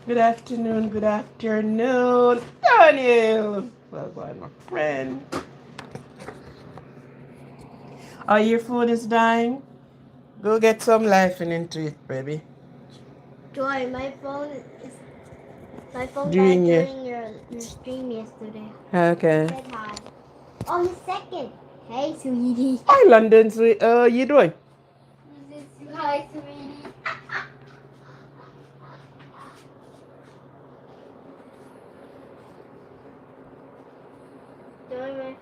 Good afternoon, good afternoon. Daniel! Well, boy, my friend. Oh, your phone is dying? Go get some life into it, baby. Joy, my phone died Doing you. during your stream yesterday. Okay. Said hi. On the second. Hey, sweetie. Hi, London, sweet. You doing? Hi, sweetie. Joy,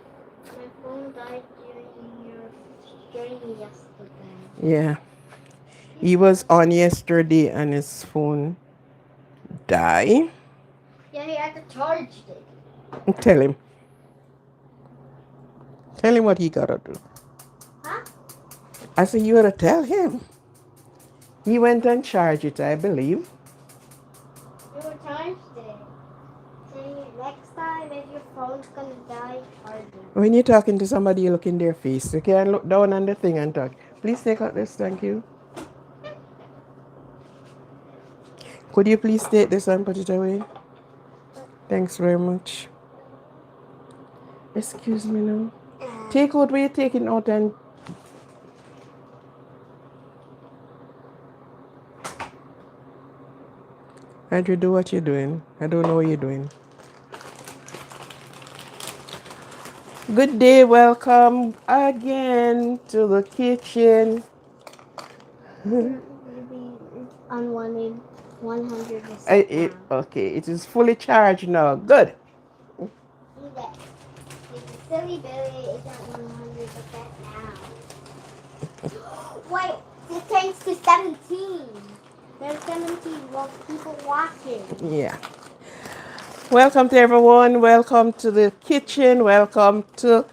my phone died during your stream yesterday. Yeah. He was on yesterday and his phone died. Yeah, he had to charge it. Tell him. Tell him what he gotta do. Huh? I said, you gotta tell him. He went and charged it, I believe. You were charged it. Saying next time if your phone's gonna die, charge it. When you're talking to somebody, you look in their face. You can't look down on the thing and talk. Please take out this, thank you. Could you please take this and put it away? Thanks very much. Excuse me now. Take out what you're taking out and Andrew, do what you're doing. I don't know what you're doing. Good day, welcome again to the kitchen. Maybe unwanted 100%. Okay, it is fully charged now. Good. Okay. Silly Billy is at 100% now. Wait, it changed to 17. There's 17 people watching. Yeah. Welcome to everyone. Welcome to the kitchen. Welcome to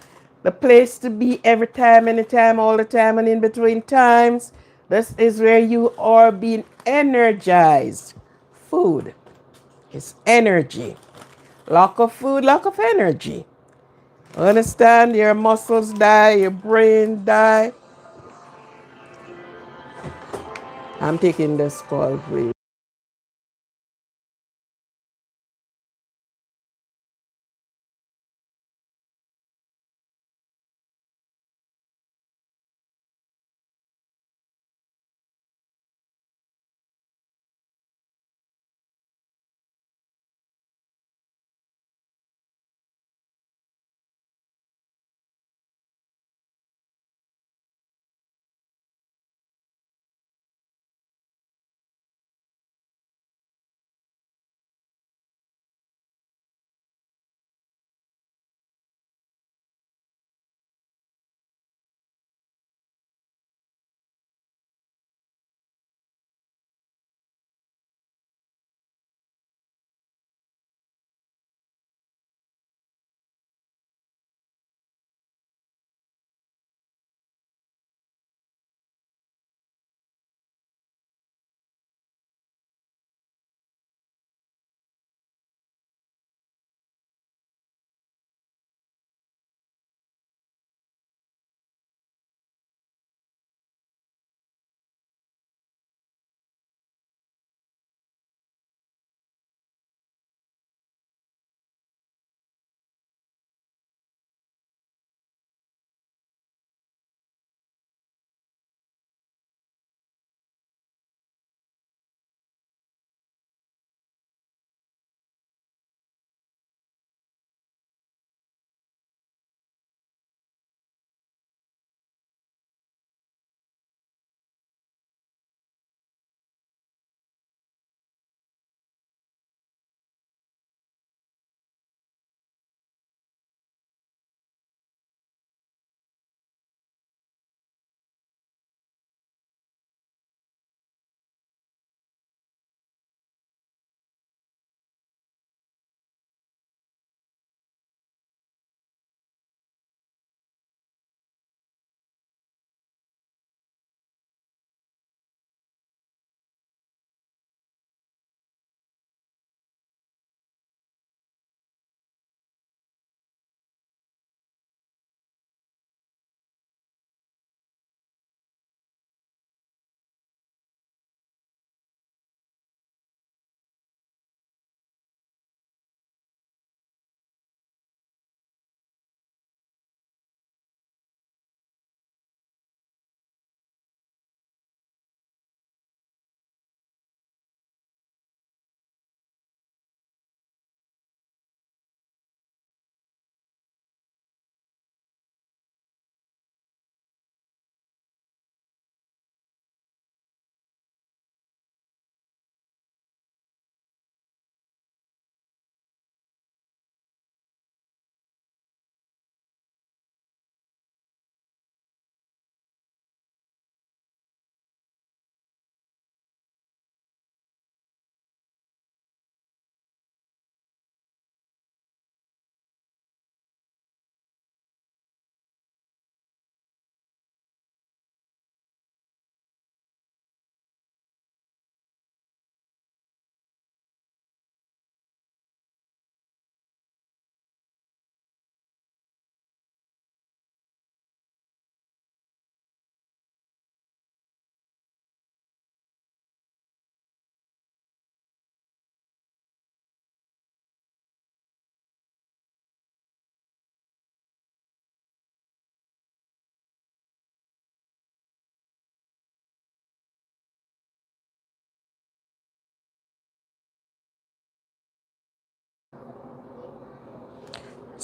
the place to be every time, anytime, all the time, and in between times. This is where you are being energized. Food is energy. Lack of food, lack of energy. Understand? Your muscles die, your brain die. I'm taking this call, please.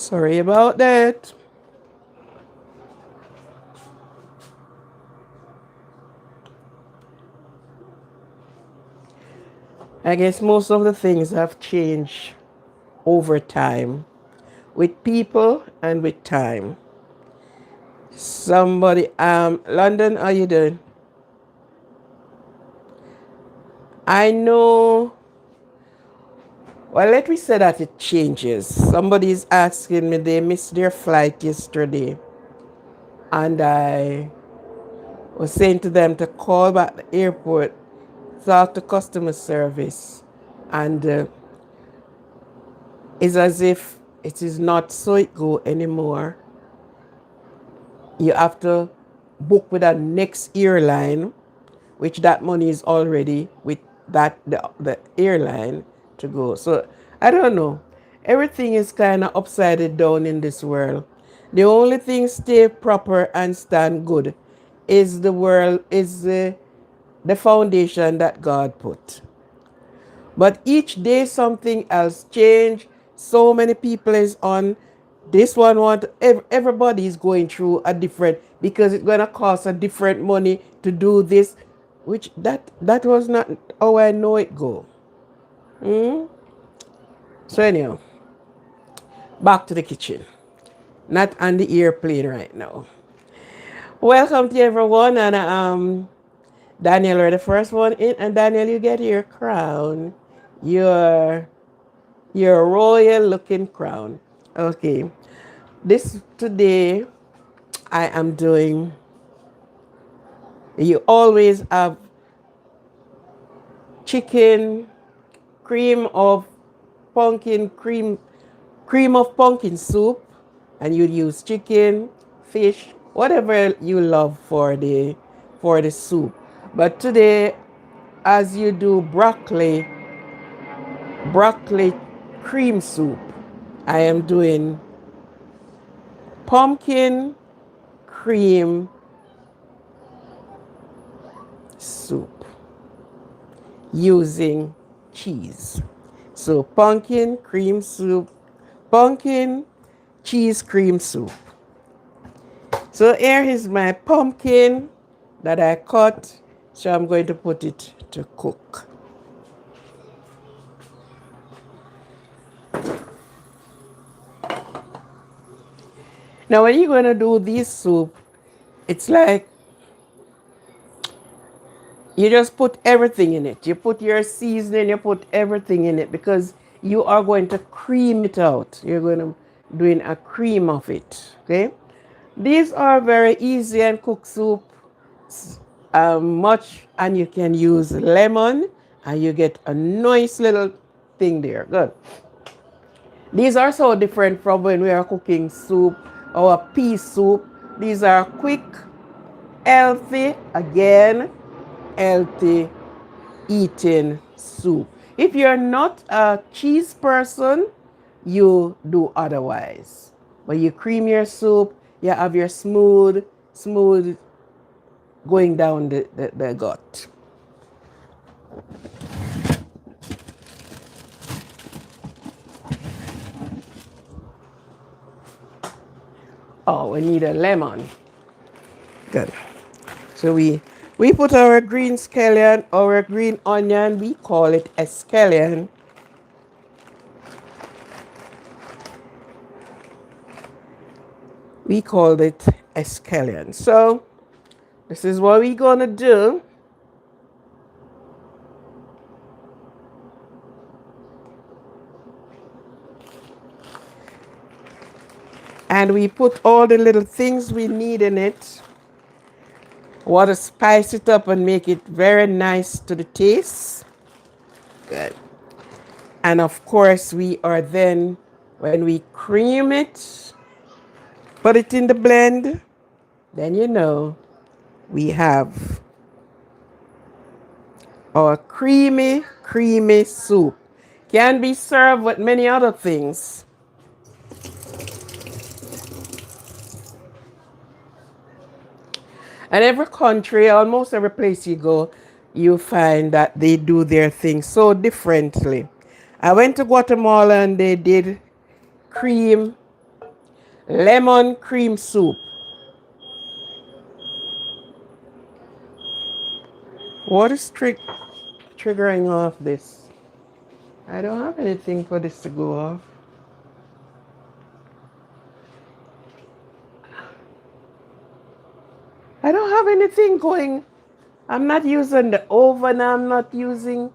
Sorry about that. I guess most of the things have changed over time with people and with time. Somebody, London, how you doing? I know, well, let me say that it changes. Somebody is asking me, they missed their flight yesterday. And I was saying to them to call back the airport, talk to customer service. And it's as if it is not so it go anymore. You have to book with a next airline, which that money is already with that the airline to go. So I don't know. Everything is kind of upside down in this world. The only thing stay proper and stand good is the world is the foundation that God put. But each day something else change. So many people is on this one want everybody is going through a different because it's gonna cost a different money to do this, which that was not how I know it go. Mm? So anyhow, back to the kitchen. Not on the airplane right now. Welcome to everyone and Daniel, you're the first one in, and Daniel, you get your crown. Your Your royal looking crown. Okay. This today I am doing, you always have chicken, cream of cream of pumpkin soup, and you'd use chicken, fish, whatever you love for the soup. But today, as you do broccoli cream soup, I am doing pumpkin cream soup using cheese. So pumpkin cheese cream soup. So here is my pumpkin that I cut. So I'm going to put it to cook. Now when you're going to do this soup, it's like you just put everything in it. You put your seasoning, you put everything in it because you are going to cream it out. You're going to doing a cream of it. Okay. These are very easy and cook soup much, and you can use lemon, and you get a nice little thing there. Good. These are so different from when we are cooking soup or pea soup. These are quick, healthy, again, healthy eating soup. If you're not a cheese person, you do otherwise. When you cream your soup, you have your smooth going down the gut. Oh, we need a lemon. Good. So we put our green scallion, our green onion, we call it a scallion. We called it a scallion. So this is what we're gonna do. And we put all the little things we need in it. Want to spice it up and make it very nice to the taste. Good. And of course, we are then, when we cream it, put it in the blend, then you know we have our creamy soup. Can be served with many other things. And every country, almost every place you go, you find that they do their things so differently. I went to Guatemala and they did cream. lemon cream soup. What is triggering off this? I don't have anything for this to go off. I don't have anything going. I'm not using the oven. I'm not using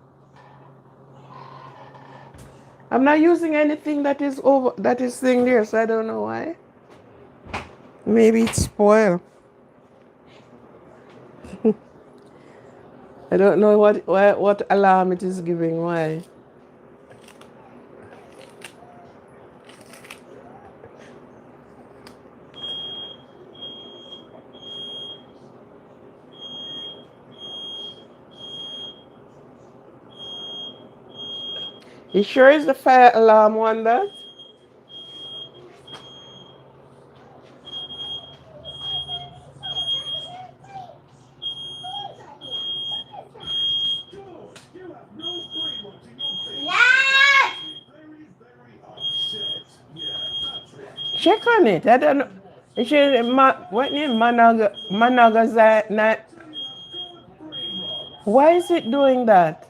anything that is over that is thing there, so I don't know why. Maybe it's spoiled. I don't know what alarm it is giving. Why? You sure is the fire alarm one that? Check on it. I don't know. It should what name Managa not. Why is it doing that?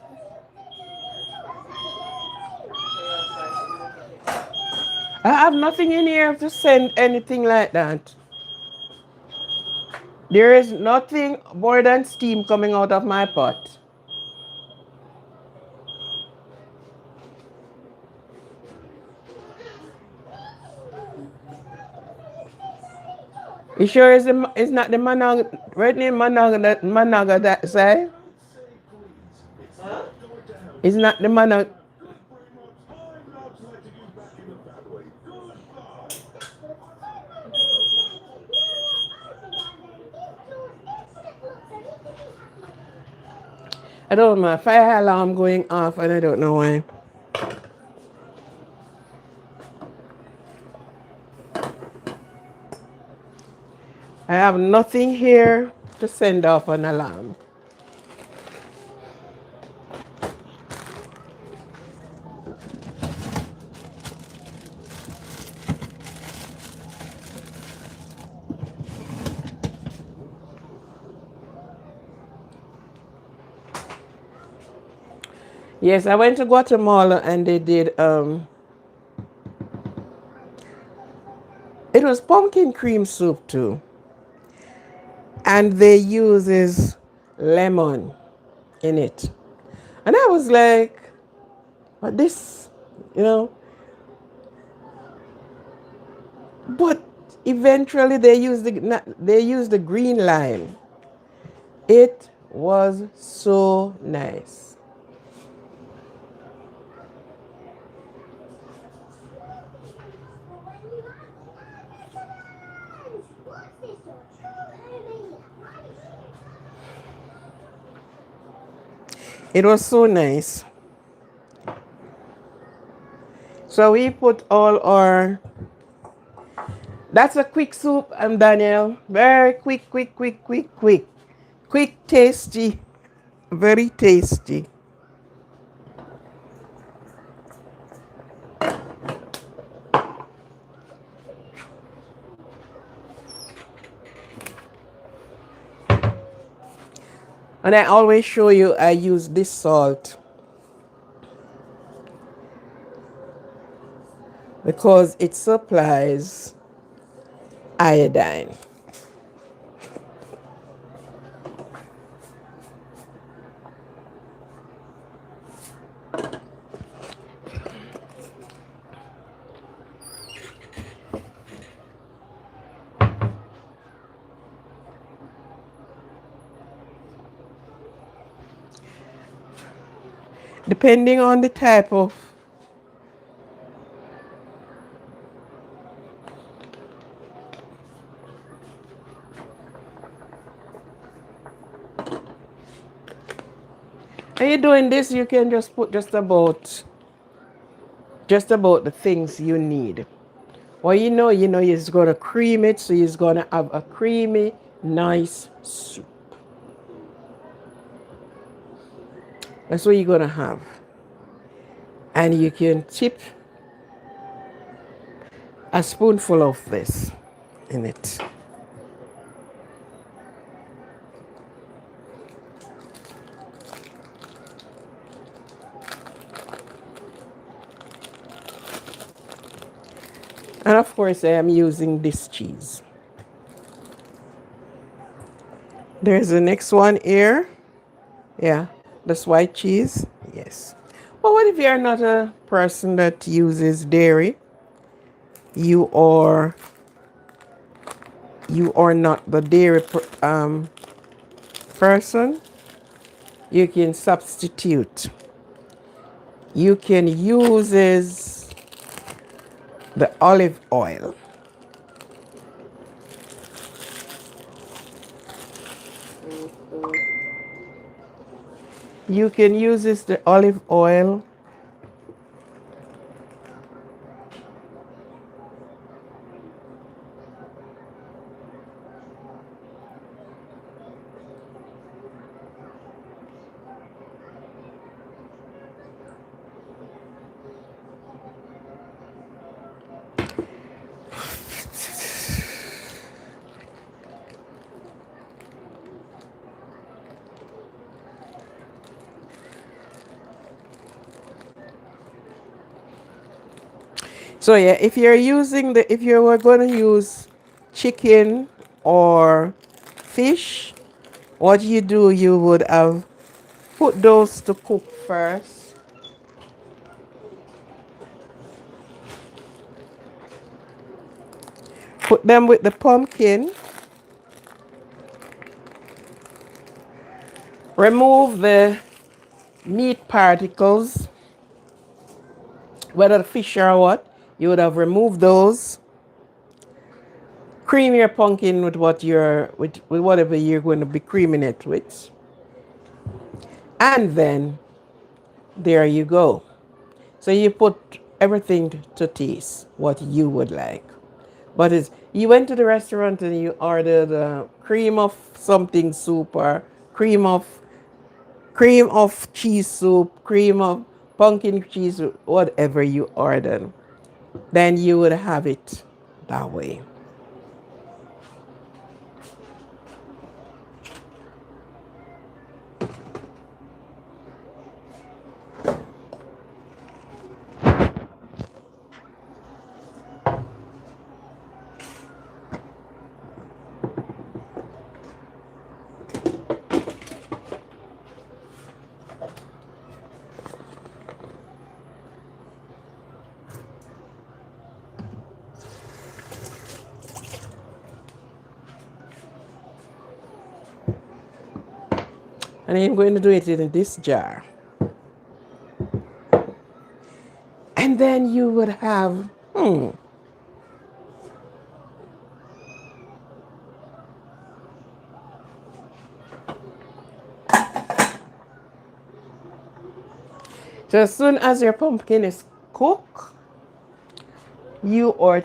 I have nothing in here to send anything like that. There is nothing more than steam coming out of my pot. You sure it's not the Managa, right name Managa that side? Huh? It's not the Managa. I don't know, my fire alarm going off and I don't know why. I have nothing here to send off an alarm. Yes, I went to Guatemala and they did it was pumpkin cream soup too. And they uses lemon in it. And I was like, what this, you know? But eventually they used the green lime. It was so nice. It was so nice. So we put all our, that's a quick soup, Daniel. Very quick, quick, quick, quick, quick. Quick, tasty, very tasty. And I always show you I use this salt because it supplies iodine. Depending on the type of and you're doing this, you can just put just about the things you need. Well, you're gonna cream it, so you're gonna have a creamy, nice soup. That's what you're gonna have. And you can tip a spoonful of this in it. And of course, I am using this cheese. There's the next one here. Yeah, this white cheese. Yes. But what if you're not a person that uses dairy? You are you are not the dairy person. You can substitute. You can use the olive oil. You can use the olive oil. So yeah, if you were going to use chicken or fish, what you do, you would have put those to cook first. Put them with the pumpkin. Remove the meat particles, whether fish or what. You would have removed those. Cream your pumpkin with with whatever you're going to be creaming it with. And then there you go. So you put everything to taste what you would like. But it's, you went to the restaurant and you ordered cream of something soup or cream of cheese soup, cream of pumpkin cheese, whatever you ordered. Then you would have it that way. And I'm going to do it in this jar. And then you would have, so as soon as your pumpkin is cooked, you are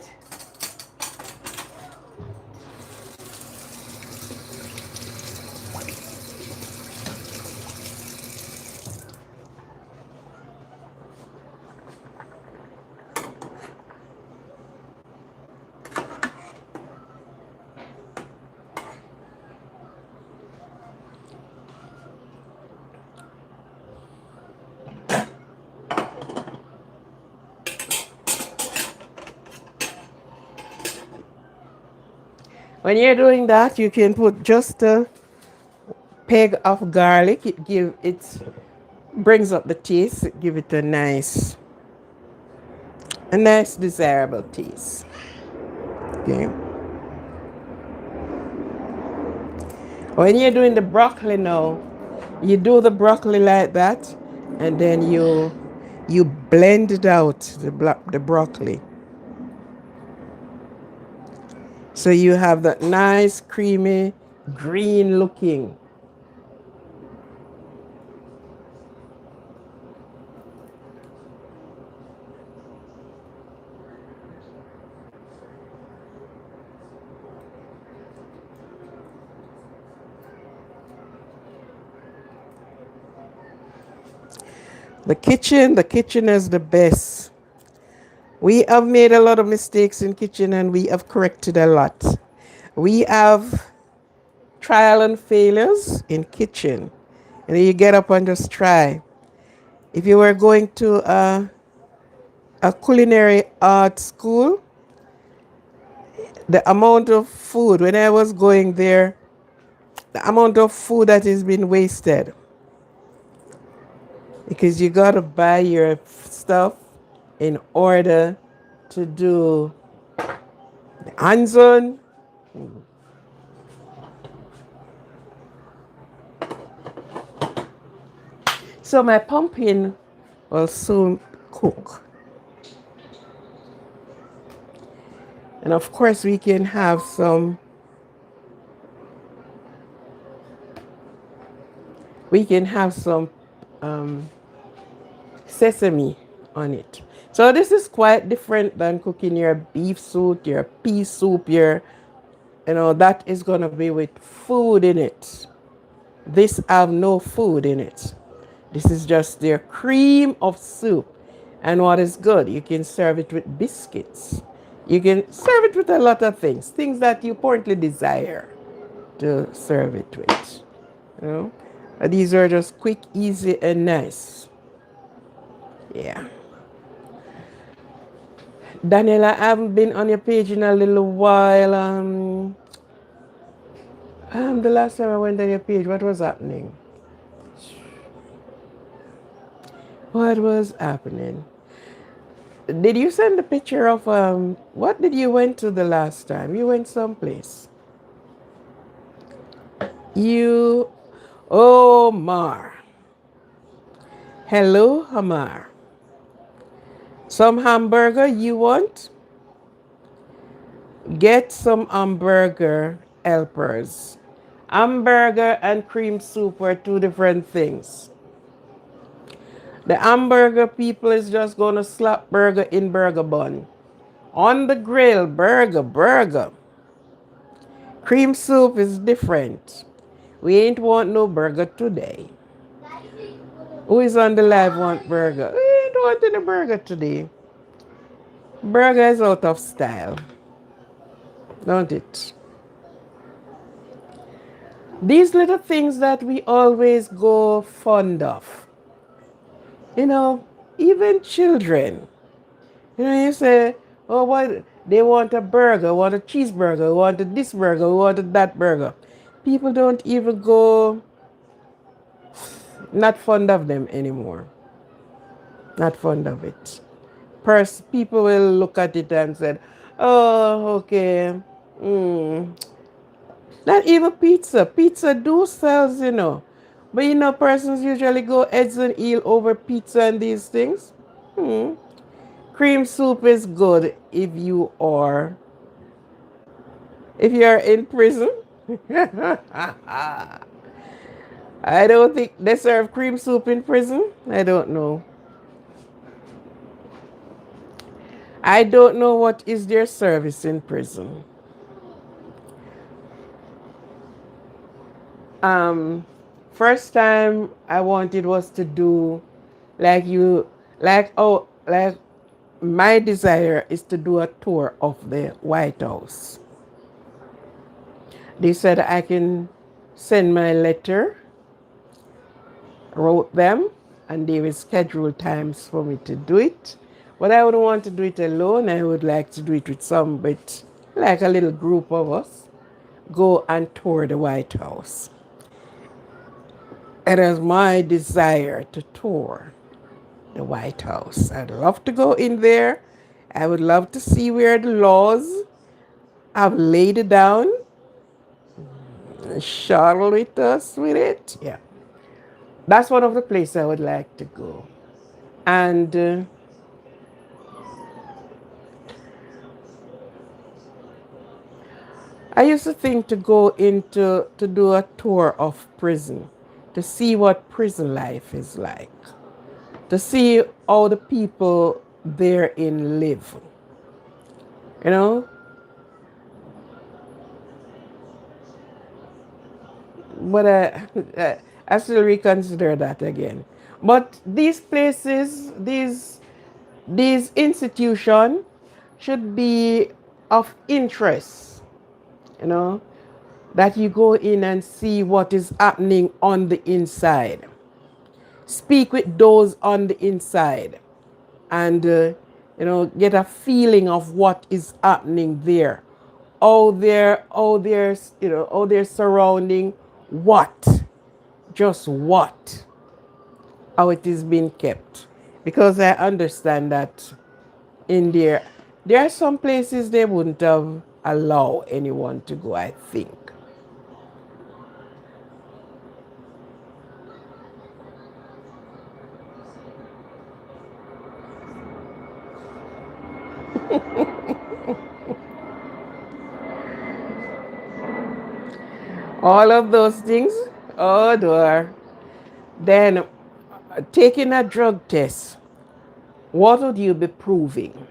when you're doing that, you can put just a peg of garlic. It brings up the taste, give it a nice desirable taste. Okay. When you're doing the broccoli now, you do the broccoli like that, and then you blend it out the broccoli. So you have that nice creamy green looking. The kitchen is the best We have made a lot of mistakes in kitchen and we have corrected a lot. We have trial and failures in kitchen. And you get up and just try. If you were going to a culinary art school, the amount of food, when I was going there, the amount of food that is being wasted. Because you got to buy your stuff in order to do the hands-on. So my pumpkin will soon cook. And of course we can have some um, sesame on it. So this is quite different than cooking your beef soup, your pea soup, that is gonna be with food in it. This have no food in it. This is just their cream of soup. And what is good, you can serve it with biscuits. You can serve it with a lot of things that you currently desire to serve it with. You know? These are just quick, easy, and nice. Yeah. Daniela, I haven't been on your page in a little while. The last time I went on your page, what was happening? What was happening? Did you send a picture of what did you went to the last time? You went someplace. You oh Mar. Hello, Hamar. Some hamburger you want? Get some hamburger helpers. Hamburger and cream soup are two different things. The hamburger people is just gonna slap burger in burger bun. On the grill, burger. Cream soup is different. We ain't want no burger today. Who is on the live want burger? We ain't wanting a burger today. Burger is out of style, don't it? These little things that we always go fond of. You know, even children. You say, oh, what? They want a burger, want a cheeseburger, want a this burger, want a that burger. People don't even go, not fond of them anymore. Not fond of it. People will look at it and say, oh, okay. Not even pizza. Pizza do sells, But persons usually go heads and heel over pizza and these things. Cream soup is good if you are in prison. I don't think they serve cream soup in prison. I don't know. I don't know what is their service in prison. First time I wanted was to do like my desire is to do a tour of the White House. They said I can send my letter, wrote them, and they will schedule times for me to do it. But I wouldn't want to do it alone. I would like to do it with like a little group of us, go and tour the White House. It is my desire to tour the White House. I'd love to go in there. I would love to see where the laws have laid it down. Shuttle with us with it. Yeah. That's one of the places I would like to go. And I used to think to go to do a tour of prison, to see what prison life is like, to see how the people therein live. You know? But I still reconsider that again. But these places, these institutions should be of interest, you know, that you go in and see what is happening on the inside. Speak with those on the inside and, get a feeling of what is happening there. How they're surrounding what, just what, how it is being kept. Because I understand that in there are some places they wouldn't have allowed anyone to go, I think. All of those things, oh, dear. Then taking a drug test, what would you be proving?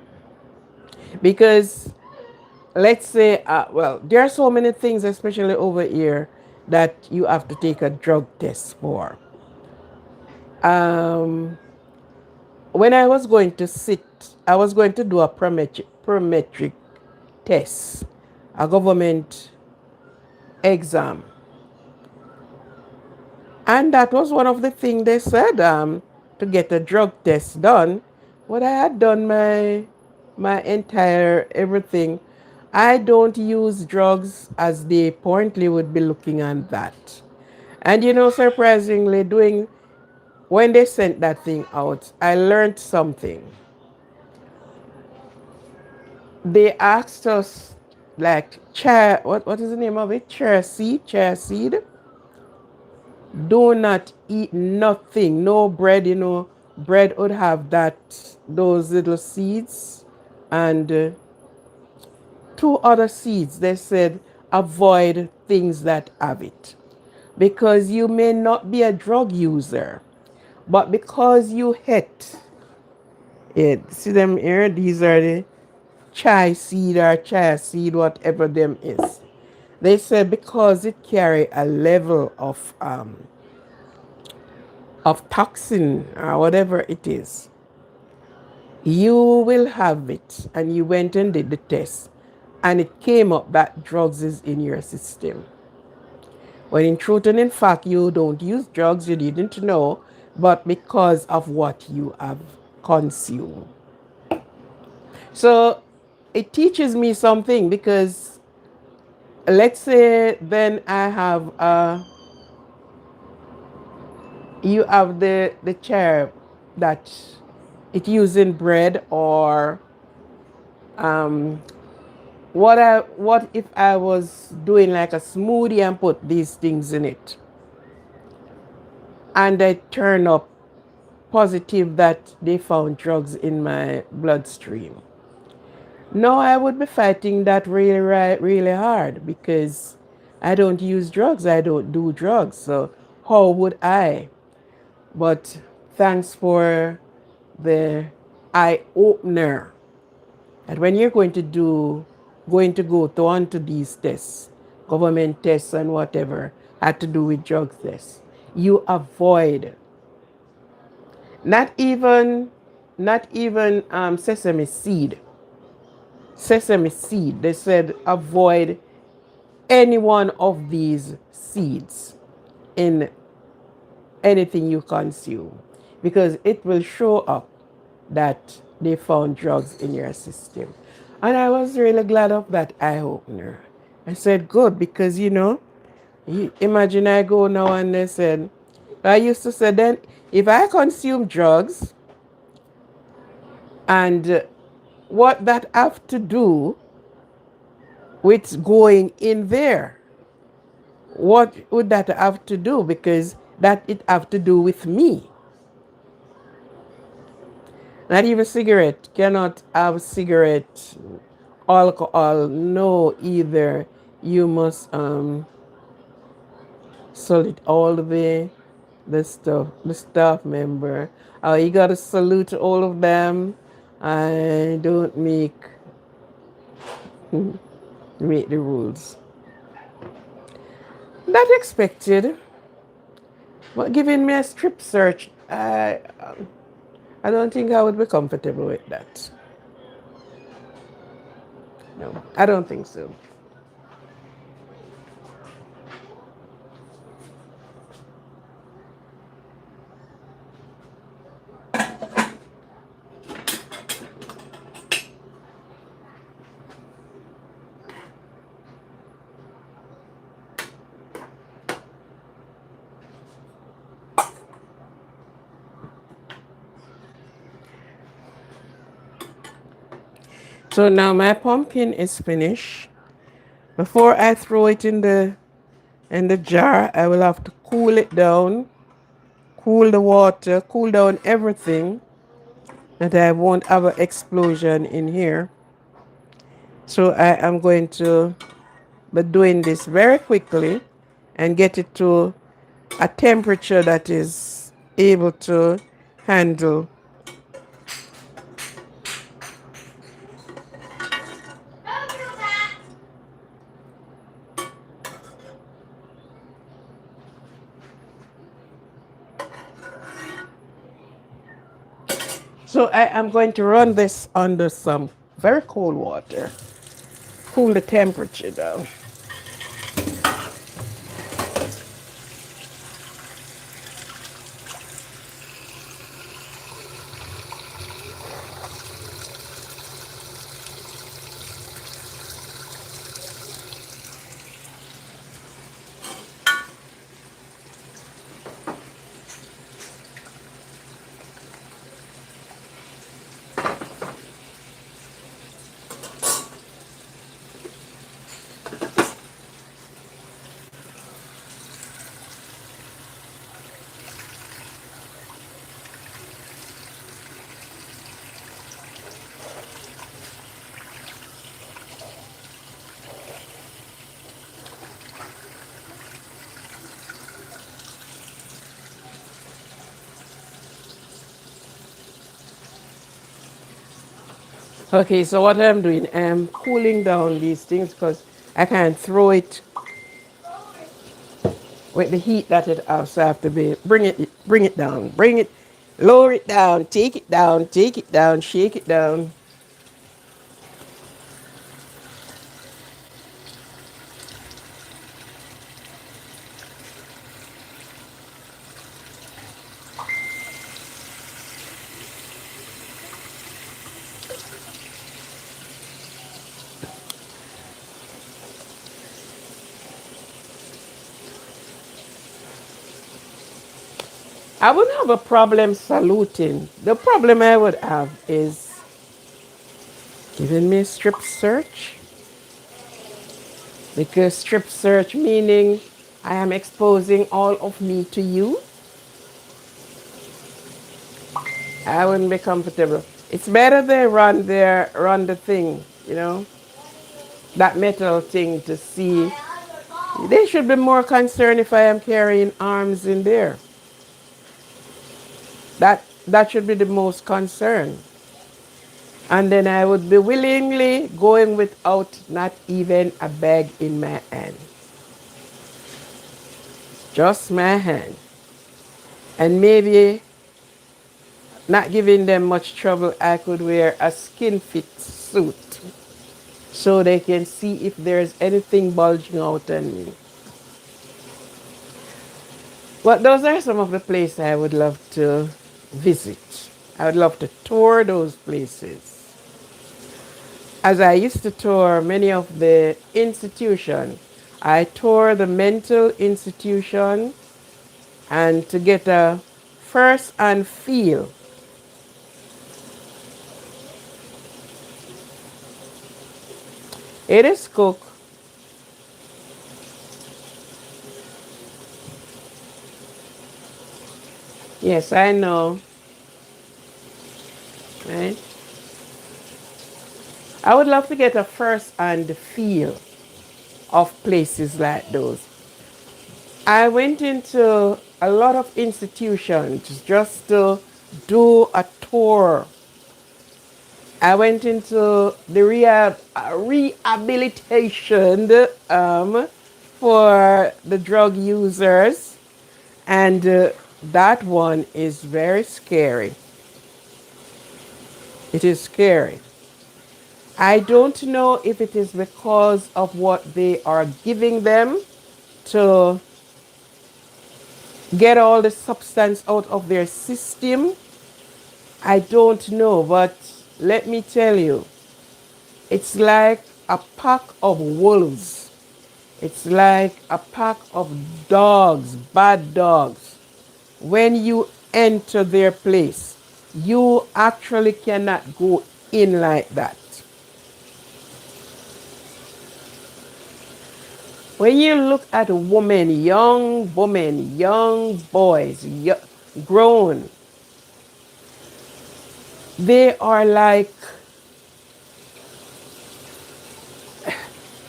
Because let's say, there are so many things, especially over here, that you have to take a drug test for. Um, when I was going to do a prometric test, a government exam. And that was one of the things they said, to get a drug test done. What I had done my entire everything. I don't use drugs as they apparently would be looking at that. And surprisingly, when they sent that thing out, I learned something. They asked us like what is the name of it? Chair seed. Do not eat nothing, no bread, bread would have those little seeds, and two other seeds. They said avoid things that have it, because you may not be a drug user, but because you hit it. See them here? These are the chai seed or chia seed, whatever them is. They said because it carry a level of toxin or whatever it is, you will have it. And you went and did the test, and it came up that drugs is in your system. When in truth and in fact, you don't use drugs, you didn't know, but because of what you have consumed. So it teaches me something, because let's say then I have you have the chair that it using bread, or what if I was doing like a smoothie and put these things in it, and I turn up positive that they found drugs in my bloodstream. No, I would be fighting that really hard, because I don't use drugs, I don't do drugs, so how would I? But thanks for the eye opener that when you're going to go to onto these tests, government tests and whatever had to do with drug tests, you avoid not even sesame seed. Sesame seed. They said avoid any one of these seeds in anything you consume, because it will show up that they found drugs in your system. And I was really glad of that eye opener. I said, good, because imagine I go now and they said, I used to say then, if I consume drugs, and what that have to do with going in there? What would that have to do? Because that it have to do with me. Not even cigarette. Cannot have cigarette, alcohol. No, either. You must salute all the staff member. You gotta salute all of them. I don't make the rules. That expected. But giving me a strip search, I don't think I would be comfortable with that. No, I don't think so. So now my pumpkin is finished. Before I throw it in the jar, I will have to cool it down, cool the water, cool down everything, that I won't have an explosion in here. So I am going to be doing this very quickly and get it to a temperature that is able to handle. So I am going to run this under some very cold water, cool the temperature down. Okay, so what I'm doing, I'm cooling down these things because I can't throw it with the heat that it has. So I have to bring it down, bring it, lower it down, take it down, shake it down. I wouldn't have a problem saluting. The problem I would have is giving me strip search. Because strip search meaning I am exposing all of me to you. I wouldn't be comfortable. It's better they run the thing, that metal thing to see. They should be more concerned if I am carrying arms in there. That should be the most concern. And then I would be willingly going without not even a bag in my hand. Just my hand. And maybe not giving them much trouble, I could wear a skin fit suit so they can see if there's anything bulging out on me. But those are some of the places I would love to visit. I would love to tour those places. As I used to tour many of the institutions, I tour the mental institution and to get a first hand feel. It is cooked. Yes, I know. Right? I would love to get a first hand feel of places like those. I went into a lot of institutions just to do a tour. I went into the rehabilitation for the drug users, and that one is very scary. It is scary. I don't know if it is because of what they are giving them to get all the substance out of their system. I don't know, but let me tell you, it's like a pack of wolves. It's like a pack of dogs, bad dogs. When you enter their place, you actually cannot go in like that. When you look at women, young boys, grown, they are like,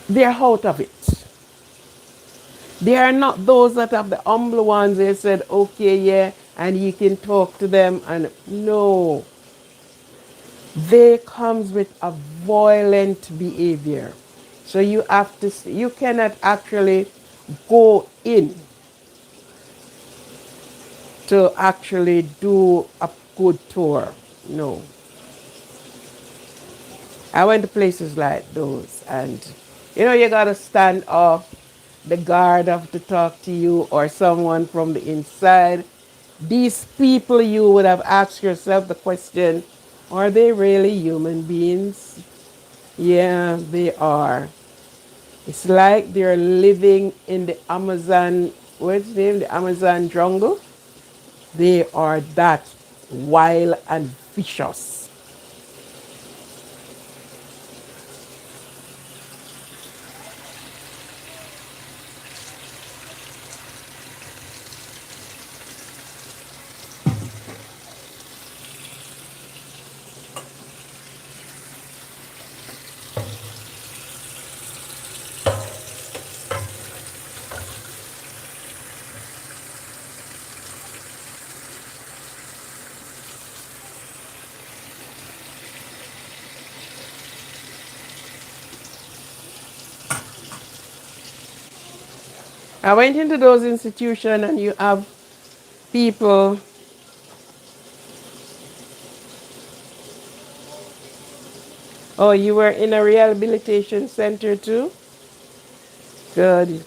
they're out of it. They are not those that have the humble ones. They said, okay, yeah, and you can talk to them. And no, they comes with a violent behavior. So you have to, you cannot actually go in to actually do a good tour. No. I went to places like those, and you gotta stand off. The guard have to talk to you, or someone from the inside. These people, you would have asked yourself the question, are they really human beings? Yeah, they are. It's like they're living in the Amazon, what's the name? The Amazon jungle. They are that wild and vicious. I went into those institutions and you have people. Oh, you were in a rehabilitation center too? Good.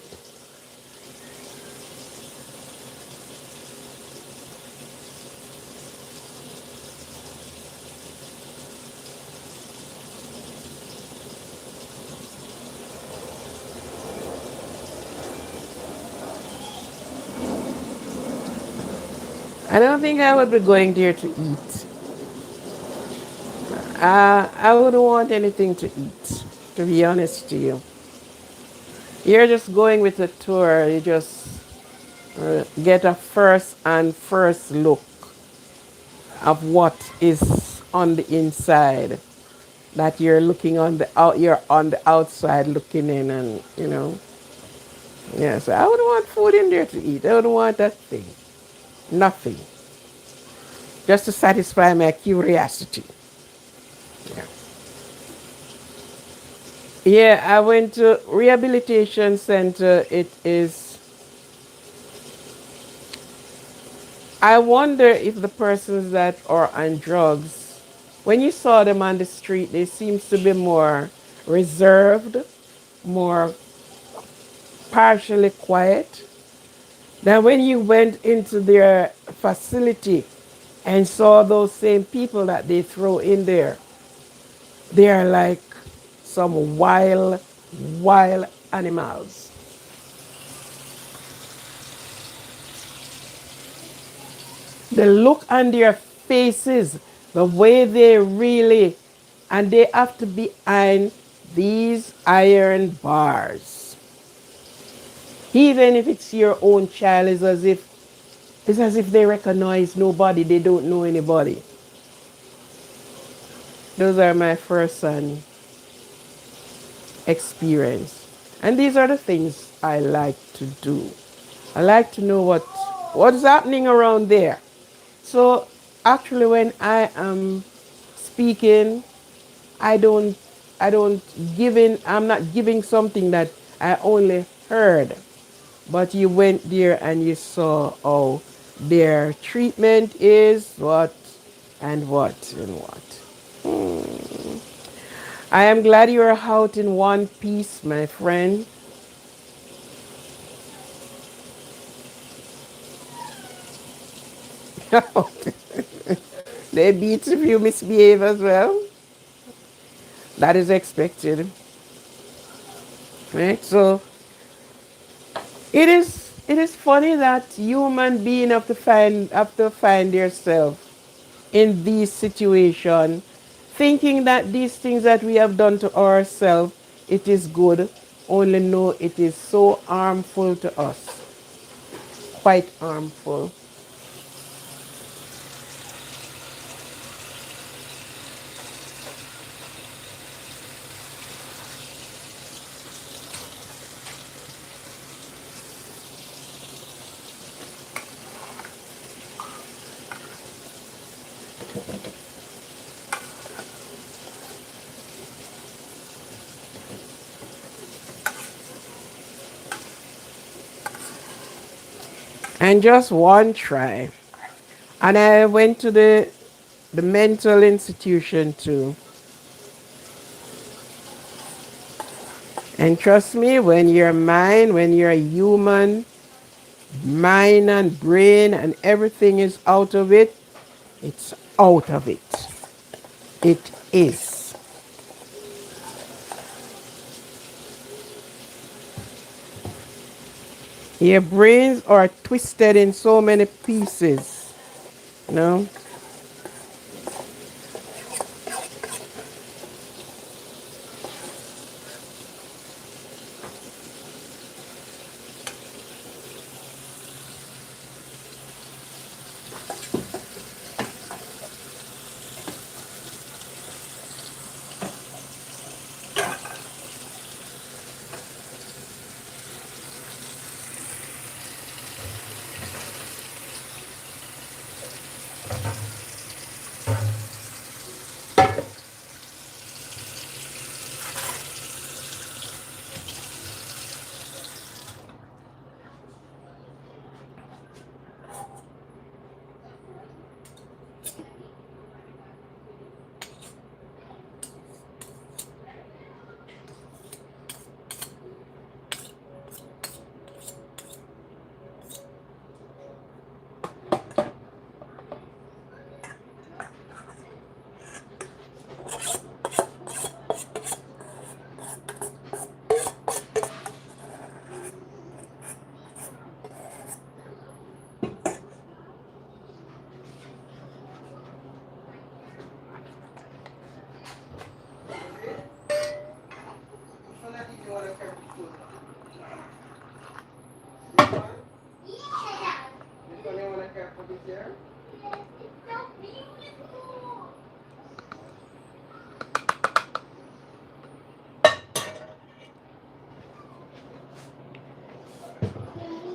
I don't think I would be going there to eat. I wouldn't want anything to eat, to be honest to you. You're just going with a tour. You just get a first look of what is on the inside. That you're looking on the out, you're on the outside looking in, and yeah. So I wouldn't want food in there to eat. I wouldn't want that thing. Nothing. Just to satisfy my curiosity. Yeah. Yeah, I went to rehabilitation center. It is, I wonder if the persons that are on drugs, when you saw them on the street, they seems to be more reserved, more partially quiet than when you went into their facility and saw those same people that they throw in there. They are like some wild animals. The look on their faces, the way they really, and they have to be behind these iron bars. Even if it's your own child, it's as if they recognize nobody, they don't know anybody. Those are my first son experience. And these are the things I like to do. I like to know what's happening around there. So actually when I am speaking, I don't I don't I'm not giving something that I only heard. But you went there and you saw how their treatment is, what and what and what. I am glad you are out in one piece, my friend. They beat if you misbehave as well. That is expected. Right? So it is funny that human being have to find yourself in these situations, thinking that these things that we have done to ourselves, it is good, only know it is so harmful to us, quite harmful. And just one try. And I went to the mental institution too. And trust me, when you're human, mind and brain and everything is out of it, it's out of it. It is. Your brains are twisted in so many pieces, you know?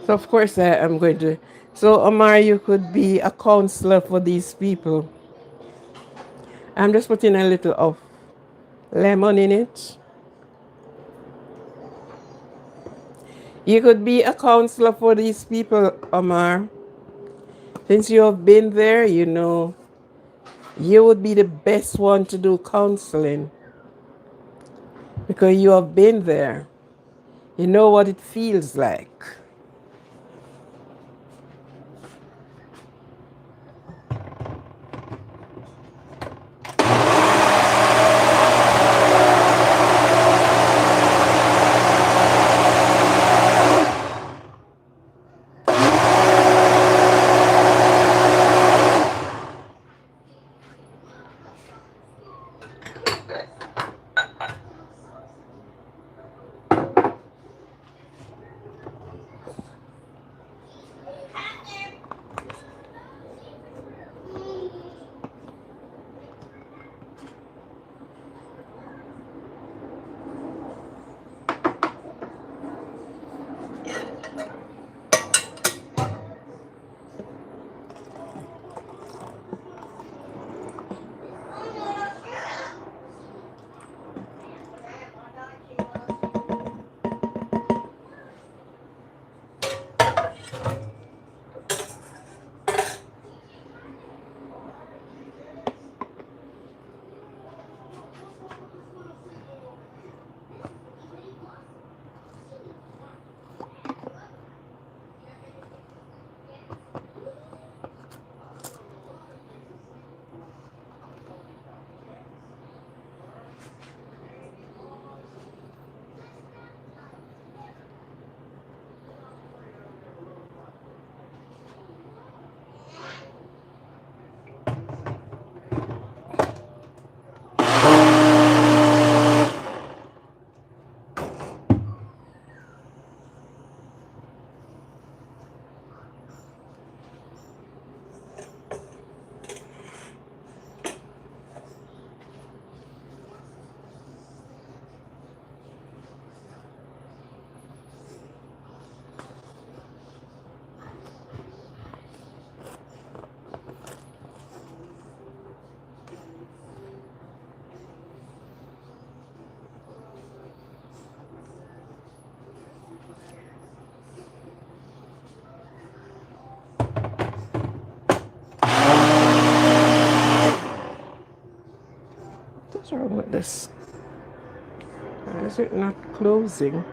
So of course I am going to. So Omar, you could be a counselor for these people. I'm just putting a little of lemon in it. You could be a counselor for these people, Omar. Since you have been there, you know you would be the best one to do counseling because you have been there. You know what it feels like. this. Why is it not closing?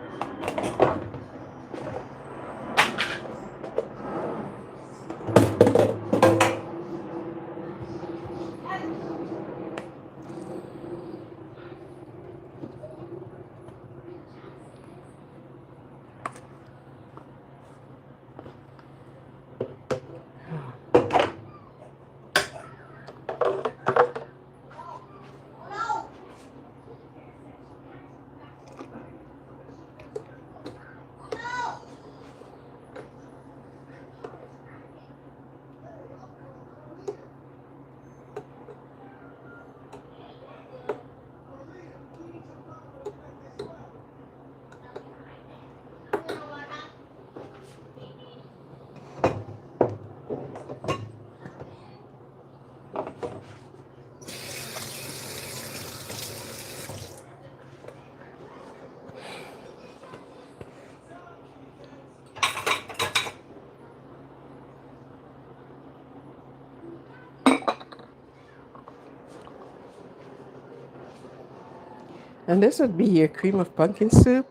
And this would be your cream of pumpkin soup.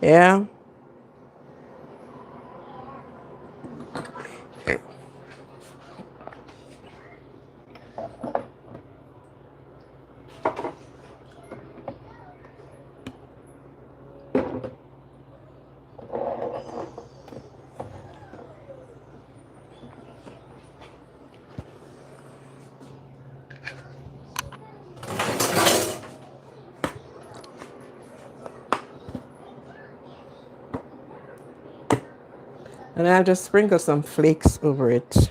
Yeah. And I'll just sprinkle some flakes over it.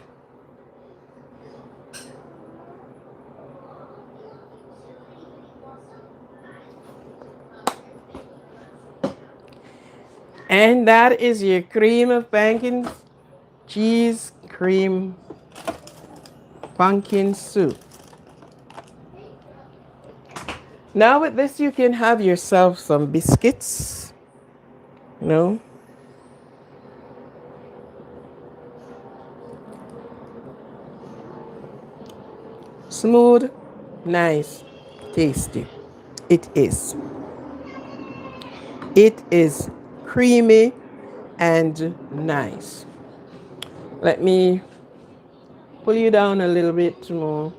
And that is your cream of pumpkin cheese cream pumpkin soup. Now with this, you can have yourself some biscuits, you know. Smooth, nice, tasty. It is. It is creamy and nice. Let me pull you down a little bit more.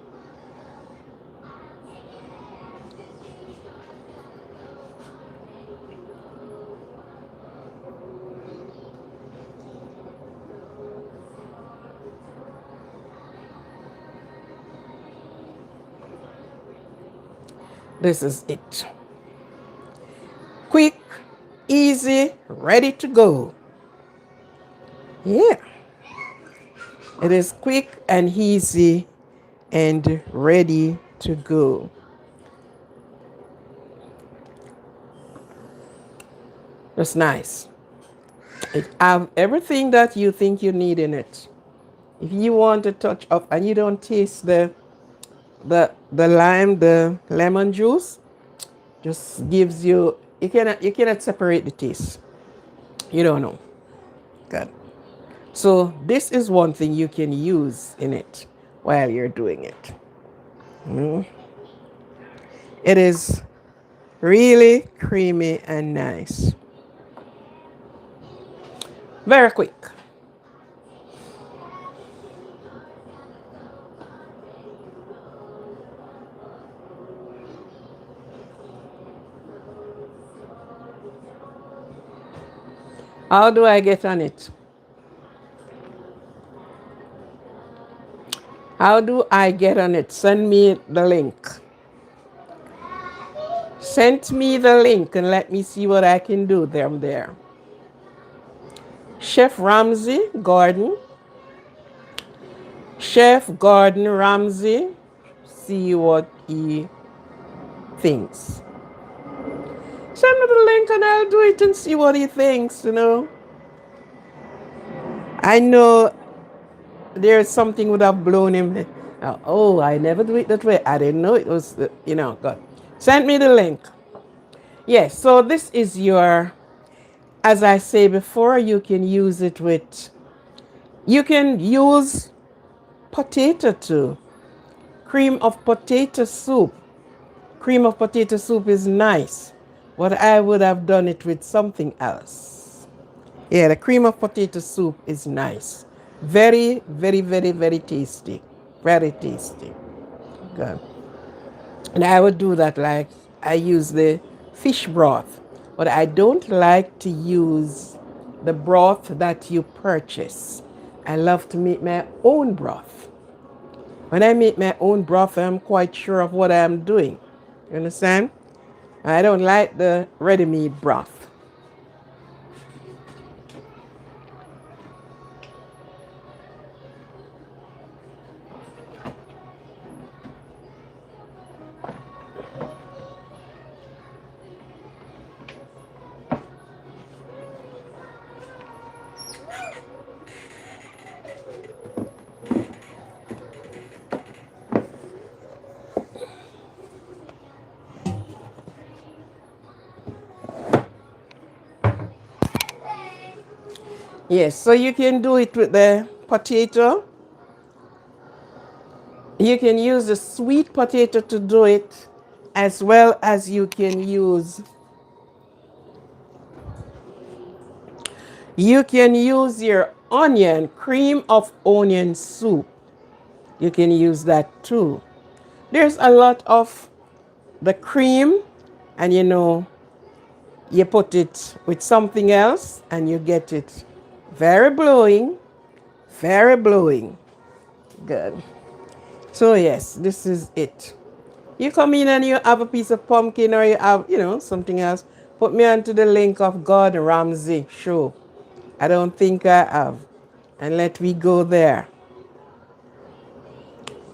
This is it. Quick, easy, ready to go. Yeah. It is quick and easy and ready to go. It's nice. It have everything that you think you need in it. If you want a touch of and you don't taste the lime, the lemon juice, just gives you cannot separate the taste. You don't know. Good. So this is one thing you can use in it while you're doing it. Mm. It is really creamy and nice. Very quick. How do I get on it? How do I get on it? Send me the link. Send me the link and let me see what I can do there. Chef Ramsay Gordon. Chef Gordon Ramsay. See what he thinks. Send me the link and I'll do it and see what he thinks, you know. I know there's something would have blown him. Oh, I never do it that way. I didn't know it was, God. Send me the link. Yes, so this is your, as I say before, you can use it with, you can use potato too. Cream of potato soup. Cream of potato soup is nice, but I would have done it with something else. Yeah, the cream of potato soup is nice. Very, very, very, very tasty. Very tasty. Good. And I would do that like I use the fish broth, but I don't like to use the broth that you purchase. I love to make my own broth. When I make my own broth, I'm quite sure of what I'm doing. You understand? I don't like the ready-made broth. Yes, so you can do it with the potato. You can use the sweet potato to do it, as well as you can use your onion, cream of onion soup. You can use that too. There's a lot of the cream, and you put it with something else and you get it very blowing, very blowing. Good. So yes, this is it. You come in and you have a piece of pumpkin, or you have, something else. Put me onto the link of Gordon Ramsay show. I don't think I have. And let me go there.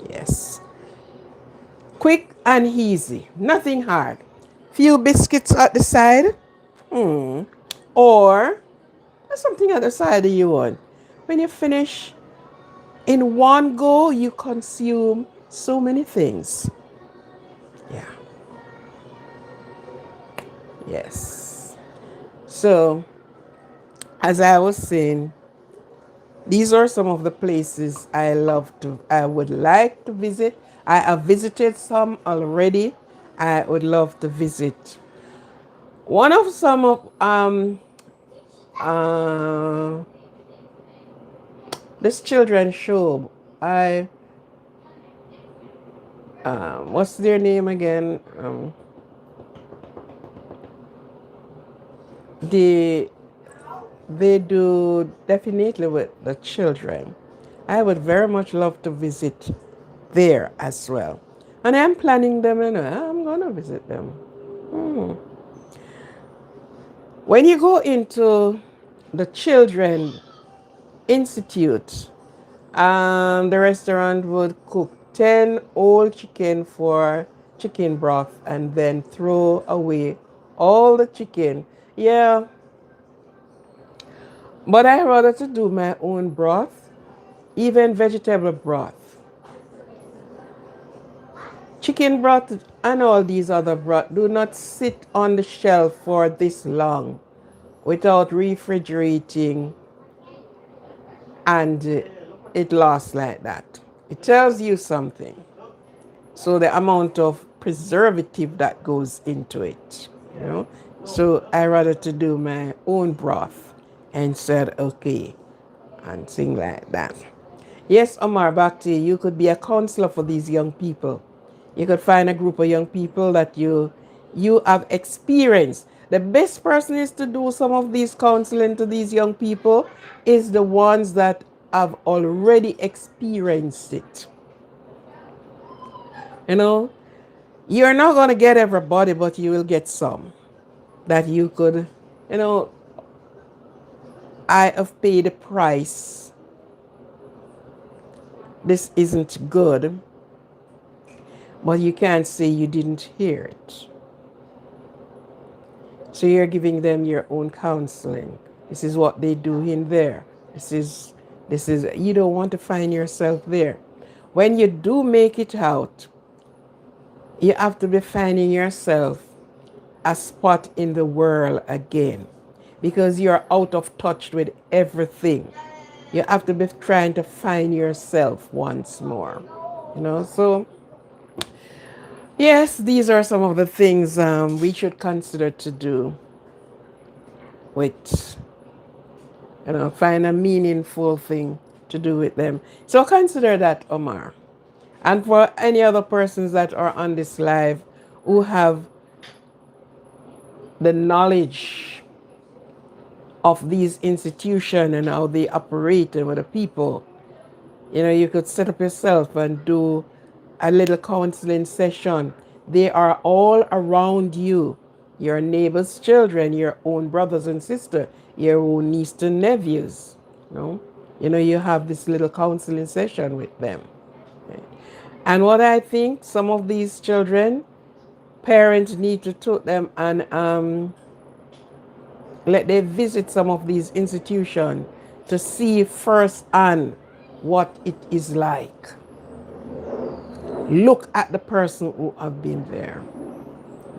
Yes. Quick and easy. Nothing hard. Few biscuits at the side. Or something at the side that you want. When you finish, in one go, you consume so many things. Yeah. Yes. So, as I was saying, these are some of the places I would like to visit. I have visited some already. I would love to visit. One of some of uh, this children's show. What's their name again? They they do definitely with the children. I would very much love to visit there as well. And I'm planning them, I'm going to visit them. When you go into the Children Institute, the restaurant would cook 10 whole chicken for chicken broth and then throw away all the chicken. Yeah, but I rather to do my own broth, even vegetable broth. Chicken broth and all these other broth do not sit on the shelf for this long without refrigerating, and it lasts like that. It tells you something. So the amount of preservative that goes into it, you know. So I rather to do my own broth and said okay and things like that. Yes, Omar, back to you. You could be a counselor for these young people. You could find a group of young people that you have experience. The best person is to do some of these counseling to these young people is the ones that have already experienced it. You know, you're not going to get everybody, but you will get some that you could, you know, I have paid the price. This isn't good, but you can't say you didn't hear it. So you're giving them your own counseling. This is what they do in there. This is you don't want to find yourself there. When you do make it out, you have to be finding yourself a spot in the world again, because you're out of touch with everything. You have to be trying to find yourself once more. So Yes, these are some of the things we should consider to do with, find a meaningful thing to do with them. So consider that, Omar. And for any other persons that are on this live who have the knowledge of these institutions and how they operate and with the people, you could set up yourself and do a little counseling session. They are all around you. Your neighbor's children, your own brothers and sisters, your own nieces and nephews. You know, you have this little counseling session with them. And what I think, some of these children, parents need to take them and let them visit some of these institutions to see firsthand what it is like. Look at the person who have been there.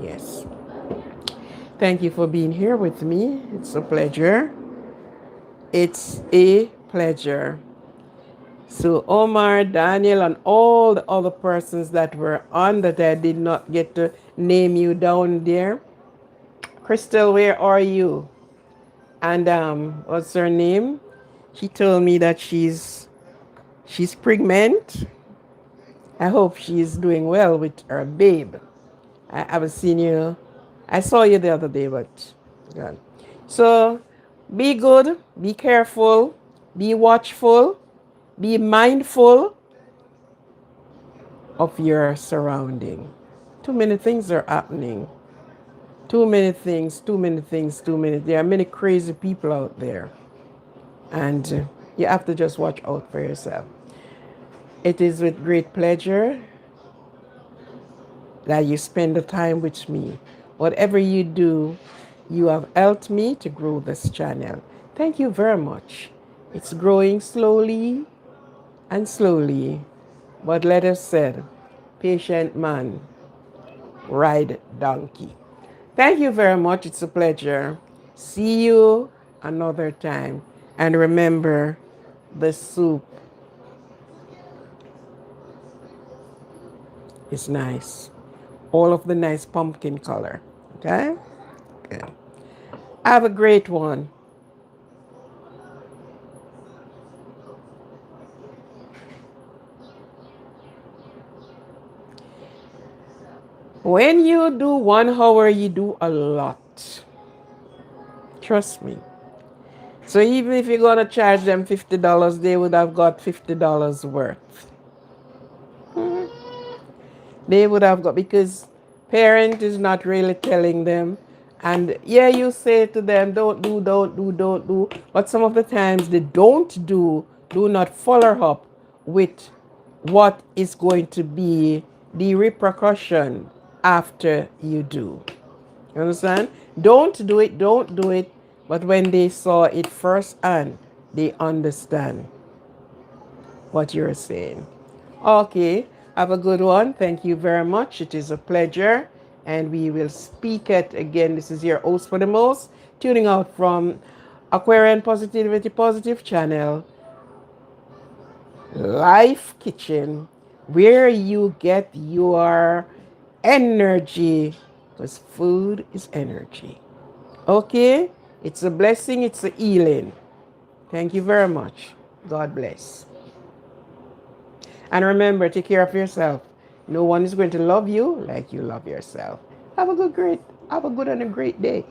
Yes. Thank you for being here with me. It's a pleasure. It's a pleasure. So Omar, Daniel, and all the other persons that were on that I did not get to name you down there. Crystal, where are you? And what's her name? She told me that she's pregnant. I hope she's doing well with her babe. I haven't seen you. I saw you the other day, but God. So be good, be careful, be watchful, be mindful of your surrounding. Too many things are happening. Too many things, too many things, too many. There are many crazy people out there. And you have to just watch out for yourself. It is with great pleasure that you spend the time with me. Whatever you do, you have helped me to grow this channel. Thank you very much. It's growing slowly and slowly, but let us say, patient man, ride donkey. Thank you very much. It's a pleasure. See you another time. And remember, the soup is nice. All of the nice pumpkin color. Okay? Okay. Have a great one. When you do 1 hour, you do a lot. Trust me. So even if you're going to charge them $50, they would have got $50 worth. They would have got, because parent is not really telling them. And yeah, you say to them, don't do, don't do, don't do. But some of the times they don't do not follow up with what is going to be the repercussion after you do. You understand? Don't do it, don't do it. But when they saw it firsthand, they understand what you're saying. Okay, have a good one. Thank you very much. It is a pleasure. And we will speak it again. This is your host for the most, tuning out from Aquarian Positivity Positive channel, Life Kitchen, where you get your energy, because food is energy. Okay? It's a blessing, it's a healing. Thank you very much. God bless. And remember, take care of yourself. No one is going to love you like you love yourself. Have a good and a great day.